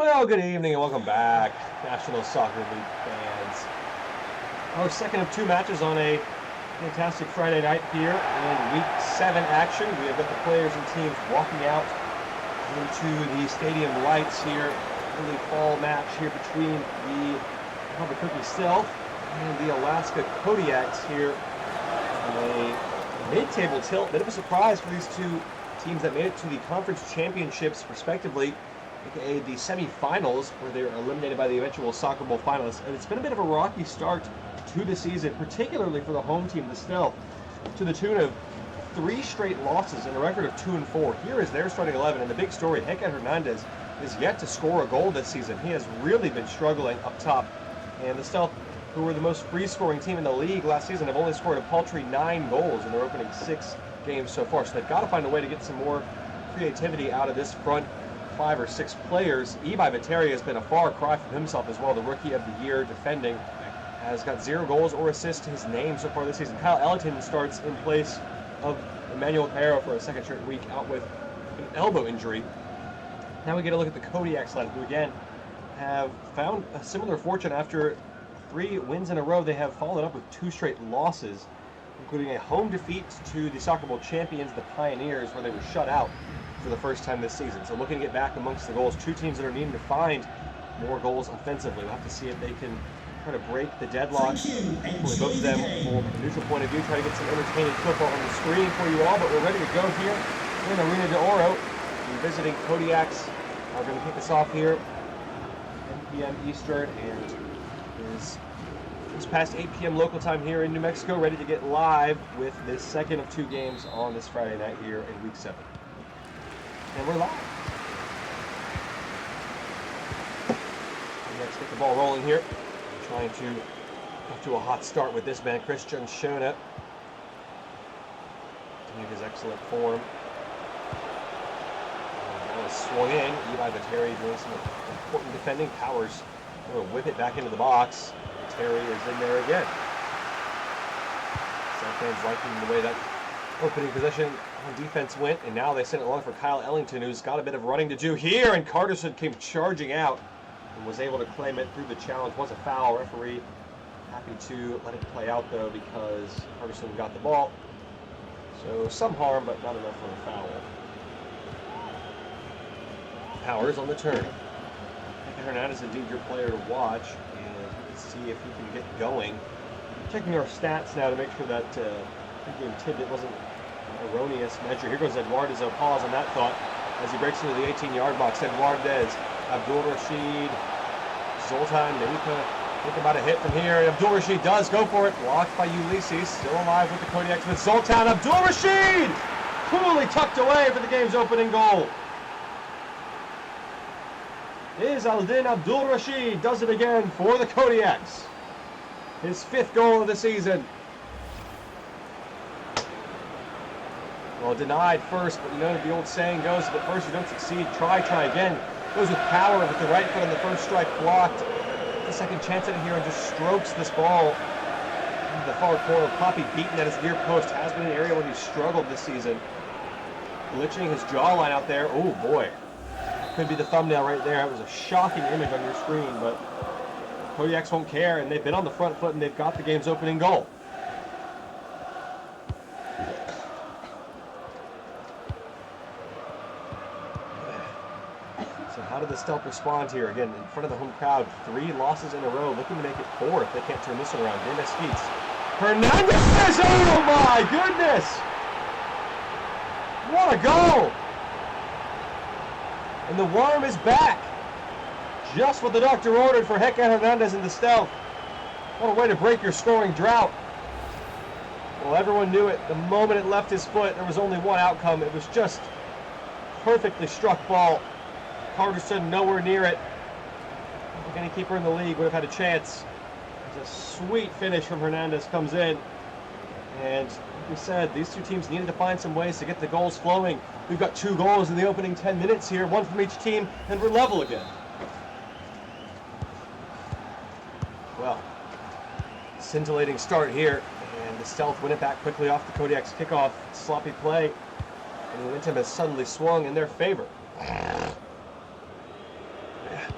Well, good evening and welcome back, National Soccer League fans. Our second of two matches on a fantastic Friday night here in Week 7 action. We have got the players and teams walking out into the stadium lights here. Early fall match here between the Albuquerque Stealth and the Alaska Kodiaks here in a mid-table tilt. Bit of a surprise for these two teams that made it to the conference championships respectively, aka the semi-finals, where they were eliminated by the eventual Soccer Bowl finalists. And it's been a bit of a rocky start to the season, particularly for the home team, the Stealth, to the tune of 3 straight losses and a record of 2-4. Here is their starting 11, and the big story, Hector Hernandez is yet to score a goal this season. He has really been struggling up top, and the Stealth, who were the most free-scoring team in the league last season, have only scored a paltry 9 goals in their opening 6 games so far. So they've got to find a way to get some more creativity out of this front 5 or 6 players. Ibai Viteri has been a far cry from himself as well. The Rookie of the Year defending has got 0 goals or assists to his name so far this season. Kyle Ellington starts in place of Emmanuel Cairo for a second straight week, out with an elbow injury. Now we get a look at the Kodiaks lineup, who again have found a similar fortune. After 3 wins in a row, they have followed up with 2 straight losses, including a home defeat to the Soccer Bowl champions, the Pioneers, where they were shut out for the first time this season. So looking to get back amongst the goals. 2 teams that are needing to find more goals offensively. We'll have to see if they can try to break the deadlock. Hopefully both of them, from a neutral point of view, try to get some entertaining football on the screen for you all. But we're ready to go here in Arena de Oro. We're visiting Kodiaks. We're going to kick this off here 10 p.m. Eastern, and it is just past 8 p.m. local time here in New Mexico, ready to get live with this second of 2 games on this Friday night here in Week 7. And we're live. Let's get the ball rolling here. Trying to off to a hot start with this man, Christian Shona. To make his excellent form. The ball is swung in. Ibai Viteri doing some important defending. Powers going to whip it back into the box. Viteri is in there again. Some fans liking the way that opening possession on defense went, and now they sent it along for Kyle Ellington, who's got a bit of running to do here, and Carterson came charging out and was able to claim it through the challenge. Was a foul. Referee happy to let it play out though, because Carterson got the ball. So some harm, but not enough for a foul. Powers on the turn. Hector Hernandez is indeed your player to watch, and see if he can get going. Checking our stats now to make sure that game tidbit wasn't an erroneous measure. Here goes Eduardo. Pause on that thought as he breaks into the 18-yard box. Eduardo, Abdul Rashid, Zoltan, maybe think about a hit from here. Abdul Rashid does go for it. Blocked by Ulysses. Still alive with the Kodiaks with Zoltan. Abdul Rashid! Coolly tucked away for the game's opening goal. Is Aldin Abdul Rashid does it again for the Kodiaks. His 5th goal of the season. Well, denied first, but you know the old saying goes, if at first you don't succeed, try again. Goes with power with the right foot on the first strike, blocked. The second chance at it here, and just strokes this ball into the far corner. Poppy beaten at his near post. Has been an area where he's struggled this season. Glitching his jawline out there. Oh boy. Could be the thumbnail right there. It was a shocking image on your screen, but Kodiaks won't care, and they've been on the front foot, and they've got the game's opening goal. So how did the Stealth respond here? Again, in front of the home crowd, 3 losses in a row, looking to make it 4 if they can't turn this one around. De Mesquites. Hernandez! Oh my goodness! What a goal! And the worm is back. Just what the doctor ordered for Hector Hernandez and the Stealth. What a way to break your scoring drought. Well, everyone knew it. The moment it left his foot, there was only one outcome. It was just perfectly struck ball. Carterson nowhere near it. I think any keeper in the league would have had a chance. It's a sweet finish from Hernandez comes in. And like we said, these 2 teams needed to find some ways to get the goals flowing. We've got 2 goals in the opening 10 minutes here, 1 from each team, and we're level again. Well, scintillating start here, and the Stealth win it back quickly off the Kodiaks kickoff. Sloppy play, and the momentum has suddenly swung in their favor.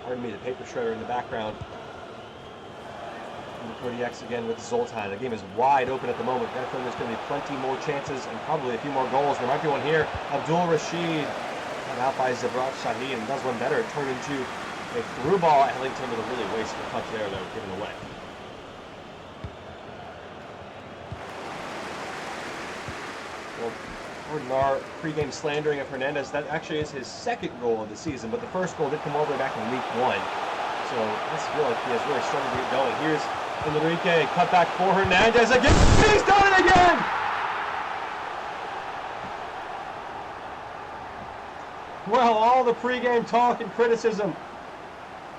pardon me, the paper shredder in the background. And the Kodiaks again with Zoltan. The game is wide open at the moment. I feel there's going to be plenty more chances and probably a few more goals. There might be one here. Abdul Rashid got out by Zabrat Shaheen and does one better. It turned into a through ball at Ellington with a really wasteful touch there, though, given away. Well, pardon our pregame slandering of Hernandez. That actually is his second goal of the season, but the first goal did come all the way back in week 1. So I just feel like he has really started to get going. Here's Enrique, cut back for Hernandez again. He's done it again! Well, all the pregame talk and criticism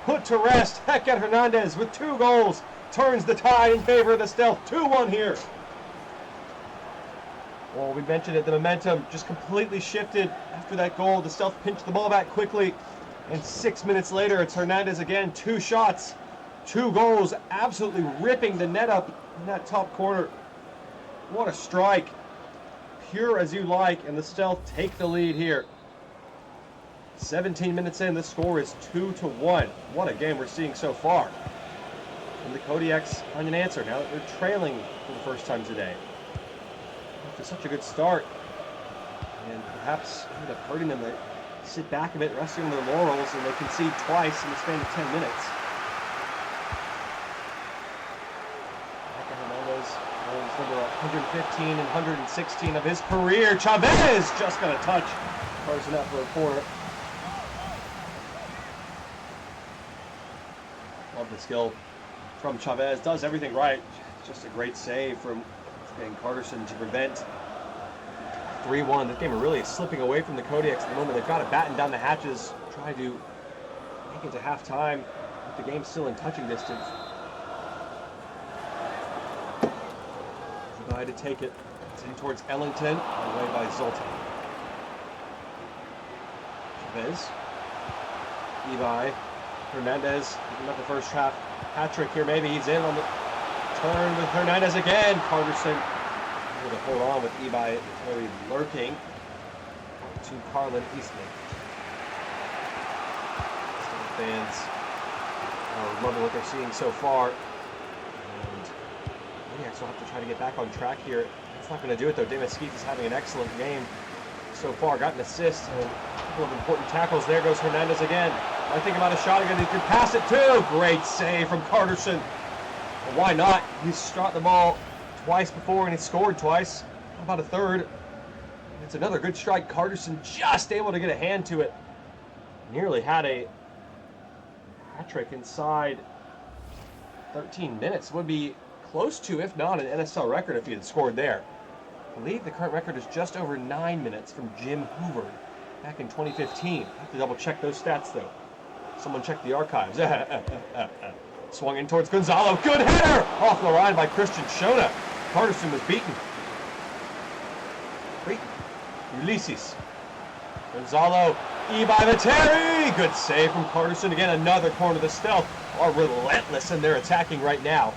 put to rest. Heket Hernandez with 2 goals turns the tide in favor of the Stealth. 2-1 here. Well, we mentioned it, the momentum just completely shifted after that goal. The Stealth pinched the ball back quickly, and 6 minutes later, it's Hernandez again. 2 shots, 2 goals, absolutely ripping the net up in that top corner. What a strike. Pure as you like, and the Stealth take the lead here. 17 minutes in, the score is 2-1. What a game we're seeing so far. And the Kodiaks find an answer now that they're trailing for the first time today. After such a good start, and perhaps ended up hurting them. They sit back a bit, resting on their laurels, and they concede twice in the span of 10 minutes. Hernandez holds number 115 and 116 of his career. Chavez just got a touch. Carson out for a corner. Love the skill from Chavez. Does everything right. Just a great save from Carterson to prevent 3-1. This game are really slipping away from the Kodiaks at the moment. They've got to batten down the hatches, try to make it to halftime with the game still in touching distance. Try to take it. It's in towards Ellington, away by Zoltan. Chavez. Levi. Hernandez, not the first half hat trick here. Maybe he's in on the turn with Hernandez again. Carterson able to hold on with Ebi very lurking to Carlin Eastman. Fans are loving what they're seeing so far. And Kodiaks will have to try to get back on track here. It's not going to do it though. Demasquite is having an excellent game so far. Got an assist and a couple of important tackles. There goes Hernandez again. I think about a shot again. He can pass it too. Great save from Carterson. Well, why not? He's shot the ball twice before and he scored twice. How about a third? It's another good strike. Carterson just able to get a hand to it. Nearly had a hat trick inside 13 minutes. Would be close to, if not, an NSL record if he had scored there. I believe the current record is just over 9 minutes from Jim Hoover back in 2015. I have to double check those stats though. Someone check the archives. Swung in towards Gonzalo. Good header! Off the line by Christian Shona. Carterson was beaten. Ulysses. Gonzalo. Ebi Viteri. Good save from Carterson. Again, another corner of the Stealth. Are relentless in their attacking right now.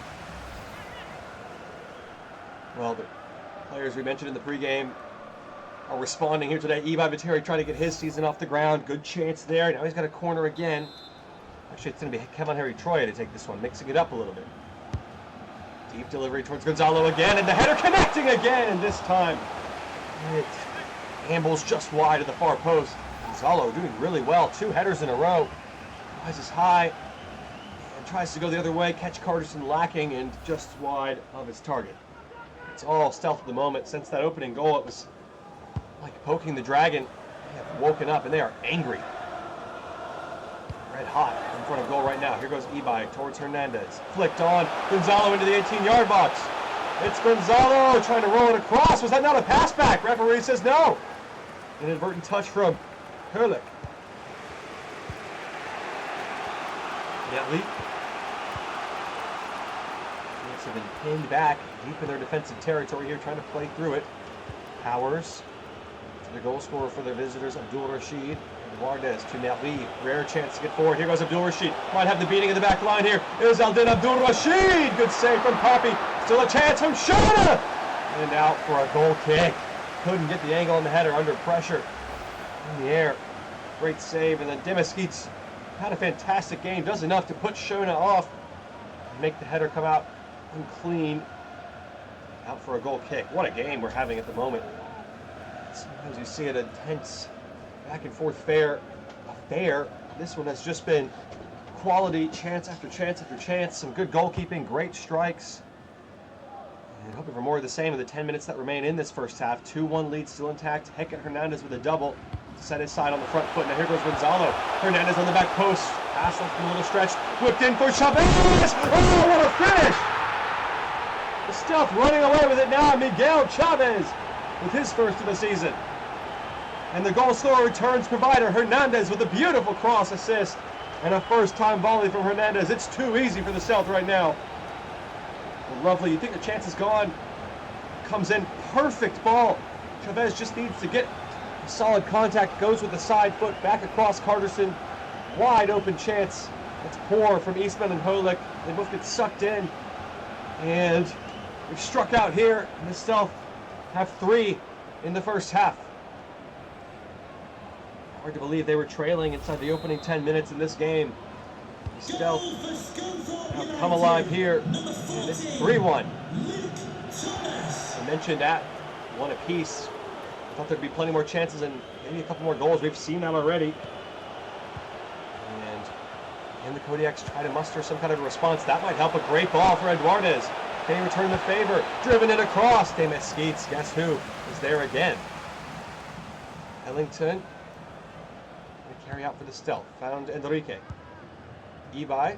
Well, the players we mentioned in the pregame are responding here today. Ebi Viteri trying to get his season off the ground. Good chance there. Now he's got a corner again. Actually, it's going to be Kevin Harry Troya to take this one, mixing it up a little bit. Deep delivery towards Gonzalo again, and the header connecting again, and this time it ambles just wide of the far post. Gonzalo doing really well. 2 headers in a row. Rises high and tries to go the other way. Catch Carterson lacking and just wide of his target. It's all Stealth at the moment. Since that opening goal, it was like poking the dragon. They have woken up and they are angry. Red hot in front of goal right now. Here goes Ebi towards Hernandez. Flicked on. Gonzalo into the 18-yard box. It's Gonzalo trying to roll it across. Was that not a pass back? Referee says no. An inadvertent touch from Herlick. Netley. Have been pinned back deep in their defensive territory here, trying to play through it. Powers to the goal scorer for their visitors, Abdul Rashid. Eduardes to Netley. Rare chance to get forward. Here goes Abdul Rashid. Might have the beating in the back line here. Is Aldin Abdul Rashid. Good save from Poppy. Still a chance from Shona. And out for a goal kick. Couldn't get the angle on the header under pressure. In the air. Great save. And then Demasquite's had a fantastic game. Does enough to put Shona off. Make the header come out unclean. Out for a goal kick. What a game we're having at the moment. Sometimes you see an intense back and forth affair. This one has just been quality, chance after chance after chance. Some good goalkeeping, great strikes. And hoping for more of the same in the 10 minutes that remain in this first half. 2-1 lead still intact. Hector Hernandez with a double to set his side on the front foot. Now here goes Gonzalo. Hernandez on the back post. Pass left a little stretch. Whipped in for Chavez. Oh, what a finish! The Stealth running away with it now. Miguel Chavez with his first of the season. And the goal scorer returns provider Hernandez with a beautiful cross assist. And a first-time volley from Hernandez. It's too easy for the Stealth right now. Lovely. You think the chance is gone. Comes in. Perfect ball. Chavez just needs to get solid contact. Goes with the side foot. Back across Carterson. Wide open chance. It's poor from Eastman and Holik. They both get sucked in. And we've struck out here. And the Stealth have 3 in the first half. Hard to believe they were trailing inside the opening 10 minutes in this game. The Stealth have come alive here. And it's 3-1. I mentioned at 1 apiece. I thought there'd be plenty more chances and maybe a couple more goals. We've seen that already. And the Kodiaks try to muster some kind of a response. That might help. A great ball for Eduardes. Can he return the favor? Driven it across. De Mesquites, guess who, is there again? Ellington. Going to carry out for the Stealth. Found Enrique. Ibai.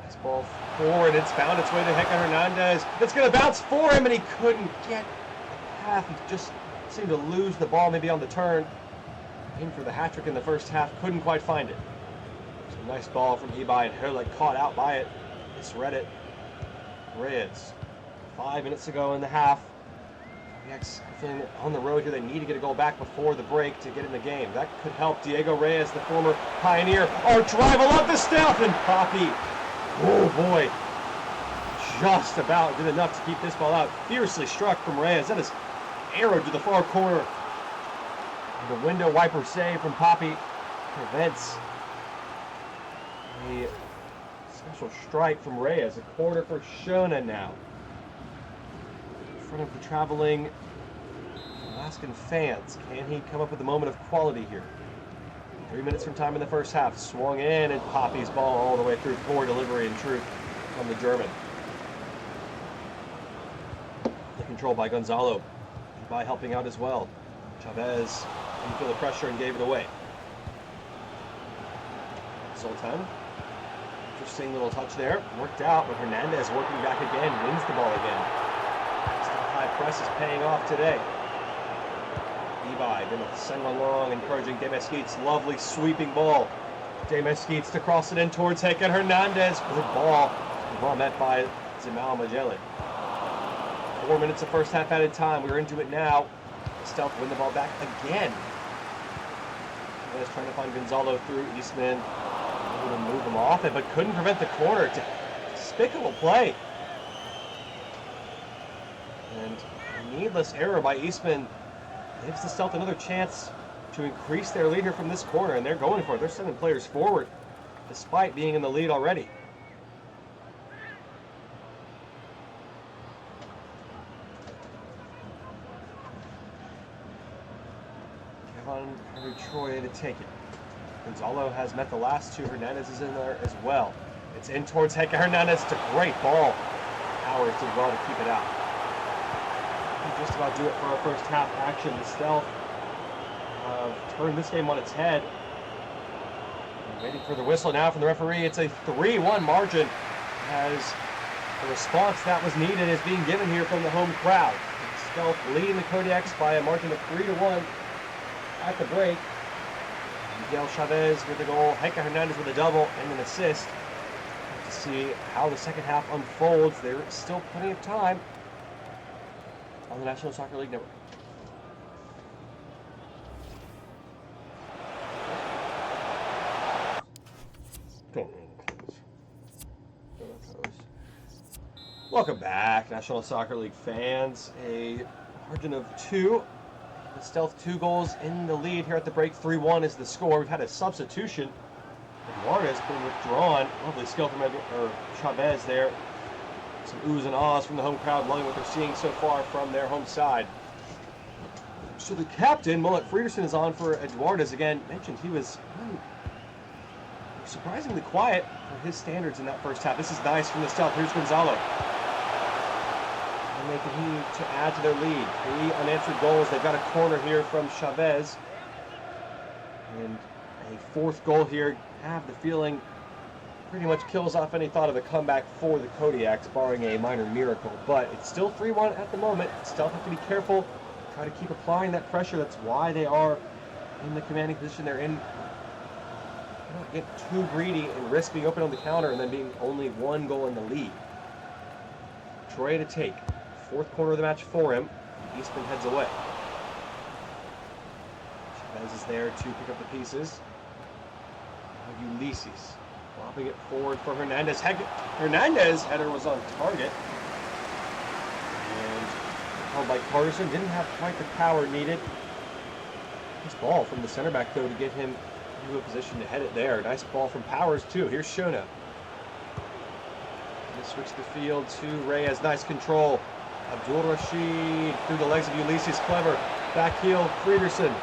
Nice ball forward. It's found its way to Hector Hernandez. It's going to bounce for him, and he couldn't get the path. He just seemed to lose the ball maybe on the turn. Aimed for the hat-trick in the first half. Couldn't quite find it. Some nice ball from Ibai, and Herlick caught out by it. Misread it. Reyes. 5 minutes ago in the half. Kodiaks feeling on the road here. They need to get a goal back before the break to get in the game. That could help Diego Reyes, the former Pioneer. Arch rival of the Stealth, and Poppy. Oh boy. Just about did enough to keep this ball out. Fiercely struck from Reyes. That is arrowed to the far corner. And the window wiper save from Poppy prevents a special strike from Reyes. A quarter for Shona now. In front of the traveling Alaskan fans. Can he come up with a moment of quality here? 3 minutes from time in the first half. Swung in, and Poppy's ball all the way through. Poor delivery and truth from the German. The control by Gonzalo. By helping out as well. Chavez didn't feel the pressure and gave it away. Sultan. Interesting little touch there. Worked out, but Hernandez working back again. Wins the ball again. Still high press is paying off today. Ibai going to send one long, encouraging De Mesquites. Lovely sweeping ball. De Mesquites to cross it in towards Hector Hernandez. Good ball. Well met by Zimal Magellan. 4 minutes of first half added time. We're into it now. Stealth win the ball back again. Chavez trying to find Gonzalo through Eastman. Able to move him off it, but couldn't prevent the corner. Despicable play. And a needless error by Eastman gives the Stealth another chance to increase their lead here from this corner, and they're going for it. They're sending players forward despite being in the lead already. Henry Troy to take it. Gonzalo has met the last two. Hernandez is in there as well. It's in towards Hector Hernandez. It's a great ball. Howard did well to keep it out. We'll just about do it for our first half action. The Stealth turned this game on its head. Waiting for the whistle now from the referee. It's a 3-1 margin as the response that was needed is being given here from the home crowd. The Stealth leading the Kodiaks by a margin of 3-1 at the break. Miguel Chavez with the goal, Hector Hernandez with a double and an assist. To see how the second half unfolds. There's still plenty of time on the National Soccer League Network. Welcome back, National Soccer League fans. A margin of 2. Stealth 2 goals in the lead here at the break. 3-1 is the score. We've had a substitution. Eduardo's been withdrawn. Lovely skill from Chavez there. Some oohs and ahs from the home crowd, loving what they're seeing so far from their home side. So the captain, Mullet Friederson, is on for Eduardo's again. Mentioned he was surprisingly quiet for his standards in that first half. This is nice from the Stealth. Here's Gonzalo. And they continue to add to their lead. 3 unanswered goals. They've got a corner here from Chavez. And a 4th goal here. I have the feeling pretty much kills off any thought of a comeback for the Kodiaks, barring a minor miracle. But it's still 3-1 at the moment. Stealth have to be careful. Try to keep applying that pressure. That's why they are in the commanding position they're in. Not get too greedy and risk being open on the counter and then being only 1 goal in the lead. Troy to take. 4th corner of the match for him. Eastman heads away. Chavez is there to pick up the pieces. Ulysses flopping it forward for Hernandez. Hernandez header was on target. And held by Carterson. Didn't have quite the power needed. Nice ball from the center back though to get him into a position to head it there. Nice ball from Powers too. Here's Shona. They switch the field to Reyes. Nice control. Abdul Rashid through the legs of Ulysses. Clever. Back heel. Friederson.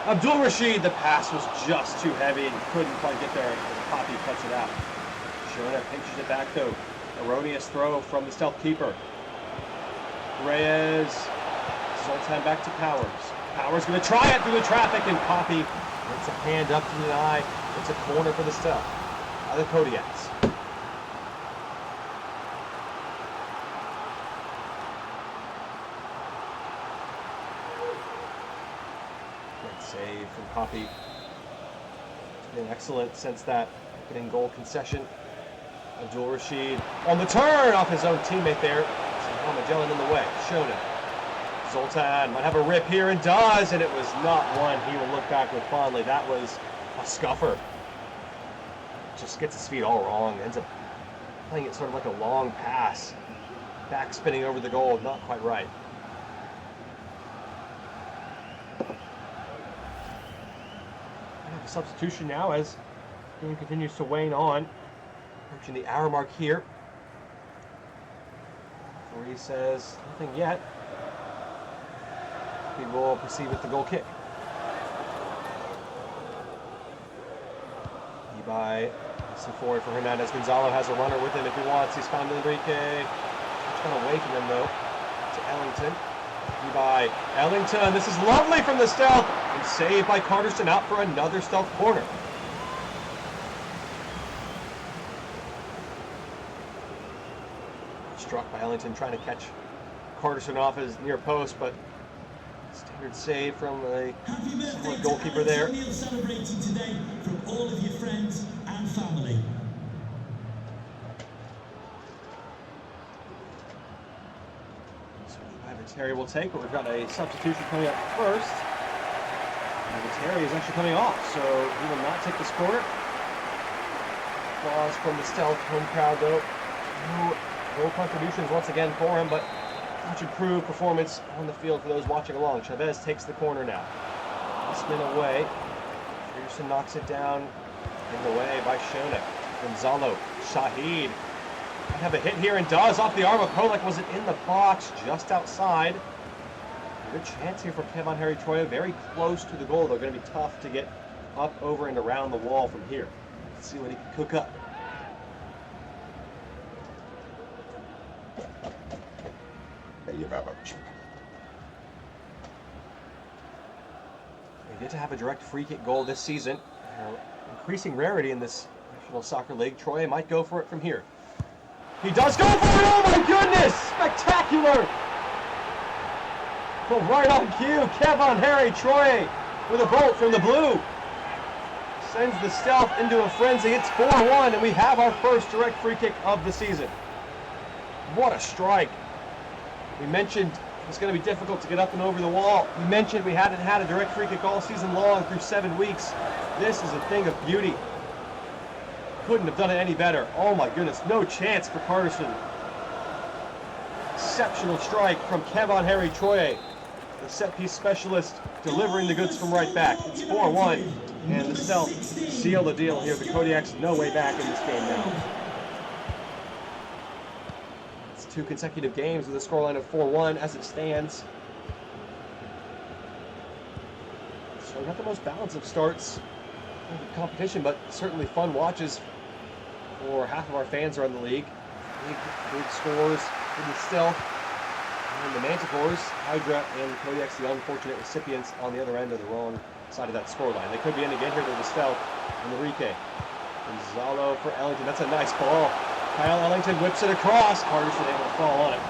Abdul Rashid. The pass was just too heavy and couldn't quite get there. Poppy cuts it out. Shona pinches it back though. Erroneous throw from the Stealth keeper. Reyes. Zoltan back to Powers. Powers going to try it through the traffic, and Poppy gets a hand up to the eye. It's a corner for the Stealth. The Kodiaks. Great save from Poppy. It's been excellent since that opening goal concession. Abdul Rashid on the turn off his own teammate there. Magellan in the way. Shona. Zoltan might have a rip here and does, and it was not one he will look back with fondly. That was a scuffer. Just gets his feet all wrong. Ends up playing it sort of like a long pass. Back spinning over the goal. Not quite right. We have a substitution now as the game continues to wane on. Approaching the hour mark here. He says nothing yet. He will proceed with the goal kick. Ebi, some forward for Hernandez. Gonzalo has a runner with him if he wants. He's found Enrique. He's trying to away from him though. To Ellington. Ebi, Ellington. This is lovely from the Stealth. And saved by Carterson out for another Stealth corner. Struck by Ellington, trying to catch Carterson off his near post, but standard save from a goalkeeper there. Meal celebrating today from all of your friends and family. So Terry will take, but we've got a substitution coming up first. Terry is actually coming off, so he will not take this corner. Applause from the Stealth home crowd though. No contributions once again for him, but much improved performance on the field for those watching along. Chavez takes the corner now. Eastman away. Pearson knocks it down in the way by Shona. Gonzalo. Shahid. Might have a hit here and does off the arm of Kolek. Was it in the box just outside? Good chance here for Kevin Harry Troya. Very close to the goal. They're going to be tough to get up, over, and around the wall from here. Let's see what he can cook up. Thank you very much. We get to have a direct free kick goal this season. Increasing rarity in this National Soccer League. Troy might go for it from here. He does go for it! Oh my goodness! Spectacular! Well, right on cue, Kevin Harry Troy with a bolt from the blue. Sends the Stealth into a frenzy. It's 4-1, and we have our first direct free kick of the season. What a strike. We mentioned it's going to be difficult to get up and over the wall. We mentioned we hadn't had a direct free kick all season long through 7 weeks. This is a thing of beauty. Couldn't have done it any better. Oh my goodness, no chance for Carterson. Exceptional strike from Kevin Harry Troye. the set-piece specialist, delivering the goods from right back. It's 4-1, and the Stealth seal the deal here. The Kodiaks no way back in this game now. It's 2 consecutive games with a scoreline of 4-1 as it stands. So not the most balanced of starts in the competition, but certainly fun watches for half of our fans around the league. Big scores in the Stealth. And the Manticores, Hydra, and the Kodiaks, the unfortunate recipients on the other end of the wrong side of that scoreline. They could be in again here to the Stealth and the Enrique. Gonzalo for Ellington. That's a nice ball. Kyle Ellington whips it across. Carterson able to fall on it.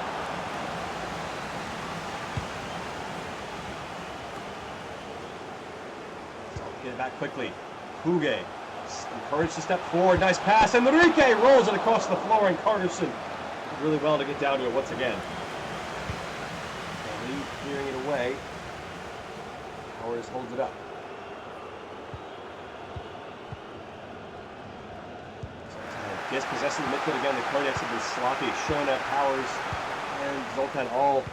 Get it back quickly. Huge encouraged to step forward. Nice pass. And Enrique rolls it across the floor, and Carterson did really well to get down to it once again. And Lee clearing it away. Powers holds it up. Dispossessing the midfield again. The Kodiaks have been sloppy. Shona, Powers, and Zoltan all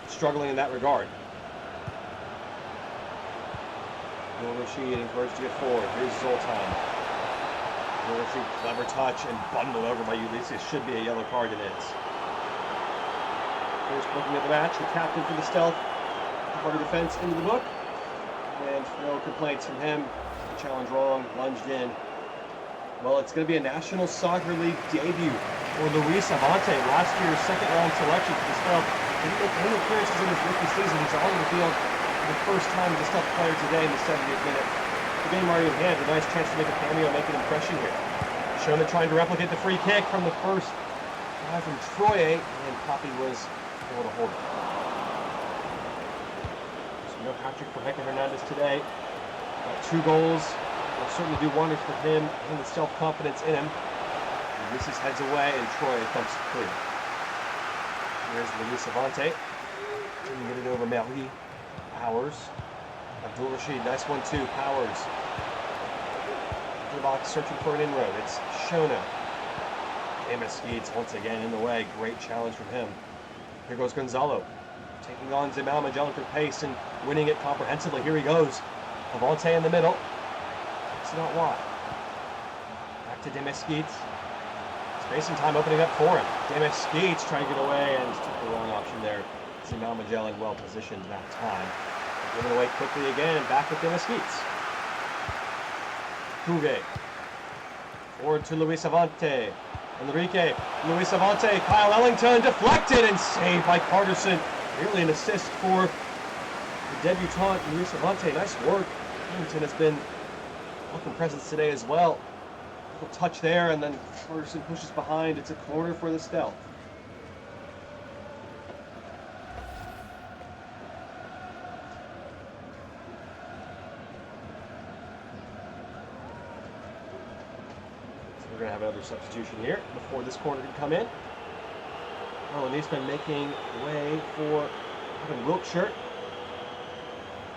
struggling in that regard. Rashid encouraged to get forward. Here's Zoltan. Rashid, clever touch and bundled over by Ulysses. Should be a yellow card, and it is. First looking at the match, the captain for the Stealth. Part of defense into the book. And no complaints from him. The challenge wrong, lunged in. Well, it's going to be a National Soccer League debut for Luis Avante, last year's second-round selection for the Stealth. Didn't make any appearances in his rookie season. He's on the field for the first time as a Stealth player today in the 70th minute. The game already in hand, a nice chance to make a cameo and make an impression here. Shona trying to replicate the free kick from the first guy from Troye, and Poppy was able to hold it. So no hat-trick for Hector Hernandez today. Got 2 goals. Will certainly do wonders for him and the self-confidence in him. Ulysses heads away, and Troy thumps it free. Here's Luis Avante. Didn't get it over Melhi. Powers. Abdul Rashid, nice 1-2. Powers. Box searching for an inroad. It's Shona. Amos Skeets once again in the way. Great challenge from him. Here goes Gonzalo. Taking on Zimal Magellan for pace and winning it comprehensively. Here he goes. Avante in the middle. It's not wide. Back to Demesquite. Spacing time opening up for him. Demesquite trying to get away and took the wrong option there. Zimal Magellan well positioned that time. Giving away quickly again and back with Demesquite. Huge. Forward to Luis Avante. Enrique. Luis Avante. Kyle Ellington deflected and saved by Carterson. Nearly an assist for the debutant Luis Avante. Nice work. Ellington has been welcome presence today as well. Little touch there, and then Carterson pushes behind. It's a corner for the Stealth. So we're going to have another substitution here before this corner can come in. Oh, and he's been making way for Wiltshire.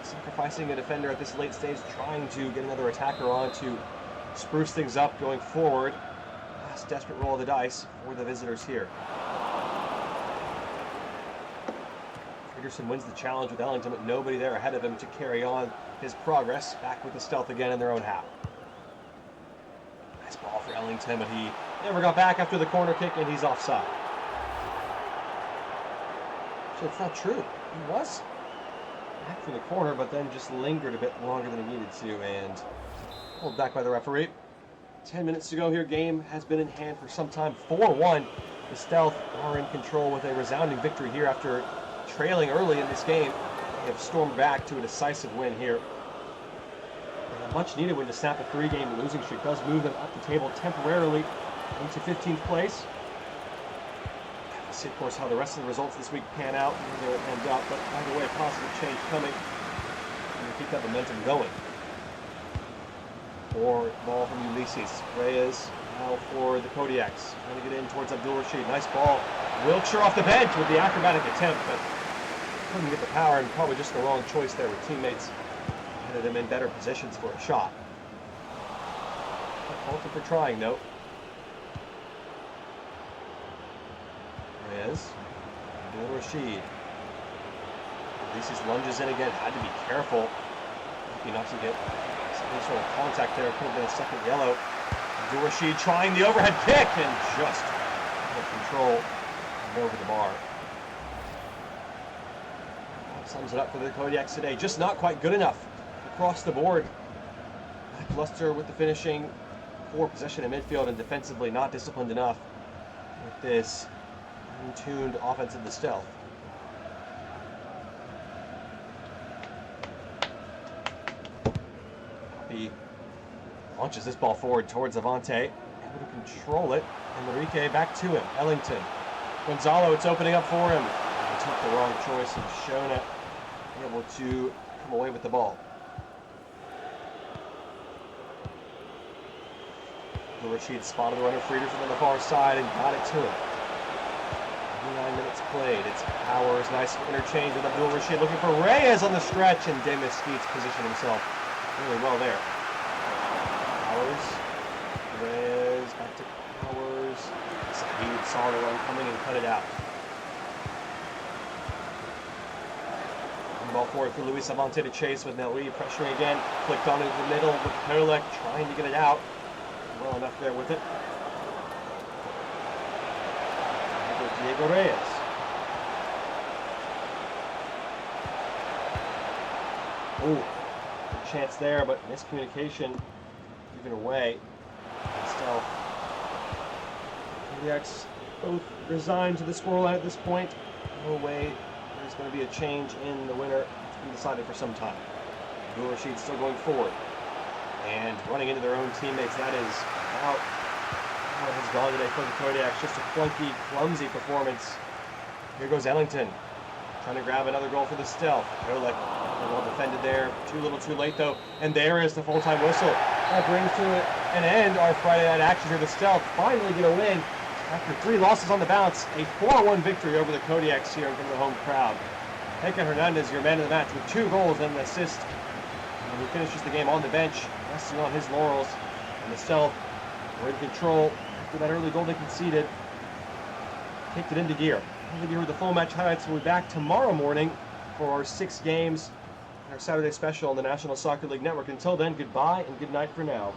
Sacrificing a defender at this late stage, trying to get another attacker on to spruce things up going forward. Last desperate roll of the dice for the visitors here. Peterson wins the challenge with Ellington, but nobody there ahead of him to carry on his progress. Back with the Stealth again in their own half. Nice ball for Ellington, but he never got back after the corner kick, and he's offside. So it's not true. He was back for the corner, but then just lingered a bit longer than he needed to, and pulled back by the referee. 10 minutes to go here. Game has been in hand for some time. 4-1. The Stealth are in control with a resounding victory here after trailing early in this game. They have stormed back to a decisive win here. And a much needed win to snap a 3-game losing streak. Does move them up the table temporarily into 15th place. We'll see, of course, how the rest of the results this week pan out, where they'll end up, but either way, a positive change coming. And we'll keep that momentum going. Or ball from Ulysses. Reyes now for the Kodiaks. Trying to get in towards Abdul Rashid. Nice ball. Wiltshire off the bench with the acrobatic attempt, but couldn't get the power, and probably just the wrong choice there with teammates headed him in better positions for a shot. Faulted for trying, though. Reyes. Abdul Rashid. Luis lunges in again, had to be careful. Lucky not to get some sort of contact there. Could have been a second yellow. Abdul-Rashid trying the overhead kick and just with control and over the bar. That sums it up for the Kodiaks today. Just not quite good enough across the board. Lackluster with the finishing, poor possession in midfield, and defensively not disciplined enough with this untuned offense of the stealth. He launches this ball forward towards Avante, able to control it, and Enrique back to him. Ellington, Gonzalo, it's opening up for him. He took the wrong choice and Shona able to come away with the ball. Rashid spotted the runner Friedrich on the far side and got it to him. 9 minutes played. It's Powers. Nice interchange with Abdul-Rashid looking for Reyes on the stretch, and De Mesquite's positioned himself really well there. Powers. Reyes back to Powers. He saw the run coming and cut it out. Ball forward for Luis Avante to chase with Nelly pressuring again. Flicked on into the middle with Kodiaks trying to get it out. Well enough there with it. Diego Reyes. Ooh, good chance there, but miscommunication given away. Still, Kodiaks both resigned to the scoreline at this point. No way there's going to be a change in the winner. It's been decided for some time. Abdul-Rashid still going forward and running into their own teammates. That is about how it has gone today for the Kodiaks. Just a clunky, clumsy performance. Here goes Ellington, trying to grab another goal for the stealth. Kodiak well defended there. Too little, too late though. And there is the full-time whistle. That brings to an end our Friday night action here. The stealth finally get a win after 3 losses on the bounce. A 4-1 victory over the Kodiaks here in front of the home crowd. Hector Hernandez, your man of the match, with 2 goals and an assist. And he finishes the game on the bench, resting on his laurels. And the stealth were in control after that early goal they conceded. Kicked it into gear. I think you heard the full match highlights. We'll be back tomorrow morning for our 6 games, our Saturday special on the National Soccer League Network. Until then, goodbye and good night for now.